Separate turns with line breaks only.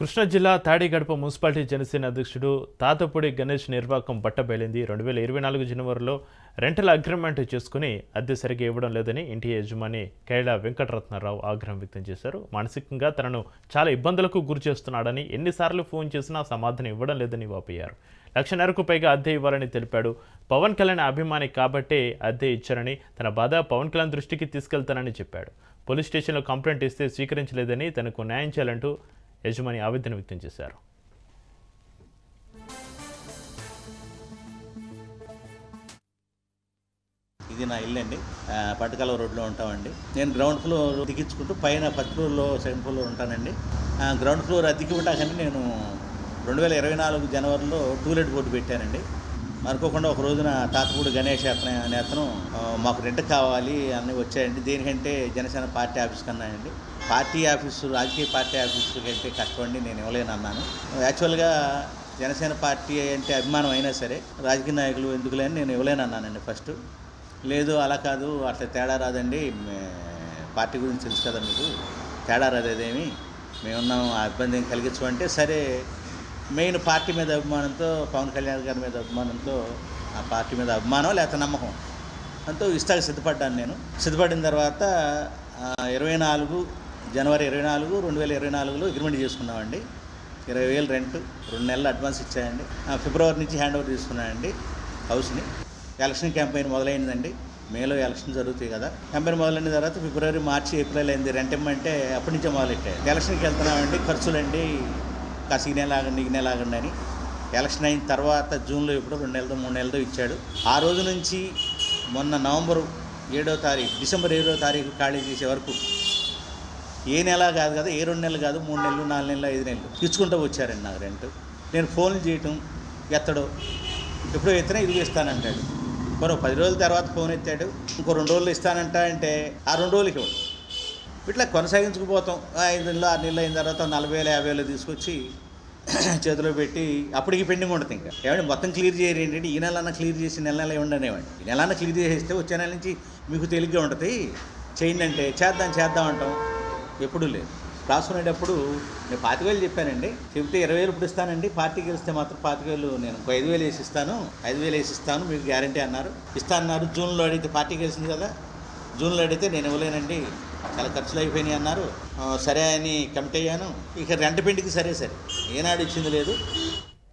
కృష్ణా జిల్లా తాడిగడప మున్సిపాలిటీ జనసేన అధ్యక్షుడు తాతపూడి గణేష్ నిర్వాకం బట్టబయలింది. 2024 జనవరిలో రెంటల్ అగ్రిమెంట్ చేసుకుని అద్దె సరిగా ఇవ్వడం లేదని ఇంటి యజమాని కైళ వెంకటరత్నారావు ఆగ్రహం వ్యక్తం చేశారు. మానసికంగా తనను చాలా ఇబ్బందులకు గురి చేస్తున్నాడని, ఎన్నిసార్లు ఫోన్ చేసినా సమాధానం ఇవ్వడం లేదని వాపోయారు. 1,00,000కు పైగా అద్దె ఇవ్వాలని తెలిపాడు. పవన్ కళ్యాణ్ అభిమాని కాబట్టే అద్దె ఇచ్చారని, తన బాధ పవన్ కళ్యాణ్ దృష్టికి తీసుకెళ్తానని చెప్పాడు. పోలీస్ స్టేషన్లో కంప్లైంట్ ఇస్తే స్వీకరించలేదని, తనకు న్యాయం చేయాలంటూ యజమాని ఆవేదన వ్యక్తం చేశారు.
ఇది నా ఇల్లు అండి. పట్టకాల రోడ్లో ఉంటామండి. నేను గ్రౌండ్ ఫ్లోర్ దిగించుకుంటూ పైన ఫస్ట్ ఫ్లోర్లో సెకండ్ ఫ్లోర్లో ఉంటానండి. గ్రౌండ్ ఫ్లోర్ అద్దెకి ఇవ్వటాకని నేను 2024 జనవరిలో టూలెట్ బోర్డు పెట్టానండి. అనుకోకుండా ఒక రోజున తాతపూడి గణేష్ అనే అతను మాకు రెంట్ కావాలి అన్నీ వచ్చాయండి. దేనికంటే జనసేన పార్టీ ఆఫీస్కి అన్నాయండి. పార్టీ ఆఫీసు, రాజకీయ పార్టీ ఆఫీసు కంటే కష్టమండి, నేను ఇవ్వలేను అన్నాను. యాక్చువల్గా జనసేన పార్టీ అంటే అభిమానం అయినా సరే రాజకీయ నాయకులు ఎందుకులే అని నేను ఇవ్వలేను అన్నానండి. ఫస్ట్ లేదు అలా కాదు, అట్లా తేడా రాదండి, పార్టీ గురించి తెలుసు కదా మీకు, తేడా రాదేదేమి, మేమున్నాం, ఆ ఇబ్బంది ఏం కలిగించమంటే సరే. మెయిన్ పార్టీ మీద అభిమానంతో, పవన్ కళ్యాణ్ గారి మీద అభిమానంతో, ఆ పార్టీ మీద అభిమానం లేకపోతే నమ్మకం అంతా ఇస్తాక సిద్ధపడ్డాను. నేను సిద్ధపడిన తర్వాత జనవరి 24, 2024లో అగ్రిమెంట్ చేసుకున్నామండి. 20,000 రెంట్, 2 నెలలు అడ్వాన్స్ ఇచ్చాయండి. ఫిబ్రవరి నుంచి హ్యాండ్ ఓవర్ తీసుకున్నానండి హౌస్ని. ఎలక్షన్ క్యాంపెయిన్ మొదలైందండి. మేలో ఎలక్షన్ జరుగుతాయి కదా. క్యాంపెయిన్ మొదలైన తర్వాత ఫిబ్రవరి, మార్చి, ఏప్రిల్ అయింది. రెంట్ ఇమ్మంటే అప్పటి నుంచే మొదలెట్టాయి. ఎలక్షన్కి వెళ్తున్నామండి, ఖర్చులండి, కాస్త ఈ నెల ఆగండి, ఈ నెల ఆగండి అని. ఎలక్షన్ అయిన తర్వాత జూన్లో ఇప్పుడు 2 నెలతో 3 నెలతో ఇచ్చాడు. ఆ రోజు నుంచి మొన్న డిసెంబర్ 7వ తారీఖు ఖాళీ చేసే వరకు ఏ నెల కాదు కదా, ఏ 2 నెలలు కాదు, 3 నెలలు, 4 నెలలు, 5 నెలలు ఇచ్చుకుంటూ వచ్చారండి నాకు రెంట్. నేను ఫోన్లు చేయటం, ఎత్తడో, ఎప్పుడో ఎత్తినా ఇదిగో ఇస్తానంటాడు. మరో 10 రోజుల తర్వాత ఫోన్ ఎత్తాడు, ఇంకో 2 రోజులు ఇస్తానంటా అంటే ఆ 2 రోజులకి ఇవ్వడు. ఇట్లా కొనసాగించుకుపోతాం. 5 నెలలు, 6 నెలలు అయిన తర్వాత 40,000, 50,000 తీసుకొచ్చి చేతిలో పెట్టి అప్పటికి పెండింగ్ ఉంటుంది. ఇంకా ఏమంటే మొత్తం క్లియర్ చేయరు ఏంటంటే, ఈ నెలన్నా క్లియర్ చేసి నెల ఇవ్వండి అనేవాడి. ఈ నెలన్నా క్లియర్ చేసేస్తే వచ్చే నెల నుంచి మీకు తేలిగ్గా ఉంటుంది, చేయండి అంటే చేద్దాం అంటాం. ఎప్పుడూ లేదు. రాసుకునేటప్పుడు నేను 25,000 చెప్పానండి. చెప్తే 20,000 ఇప్పుడు ఇస్తానండి, పార్టీ గెలిస్తే మాత్రం 25,000 నేను 5,000 వేసి ఇస్తాను మీకు గ్యారంటీ అన్నారు. అన్నారు. జూన్లో అడిగితే పార్టీ గెలిచింది కదా, జూన్లో అడిగితే నేను ఇవ్వలేనండి, చాలా ఖర్చులు అయిపోయినాయి అన్నారు. సరే అని కమిట్ అయ్యాను. ఇక రెంట్ పెండికి సరే ఏనాడు ఇచ్చింది లేదు.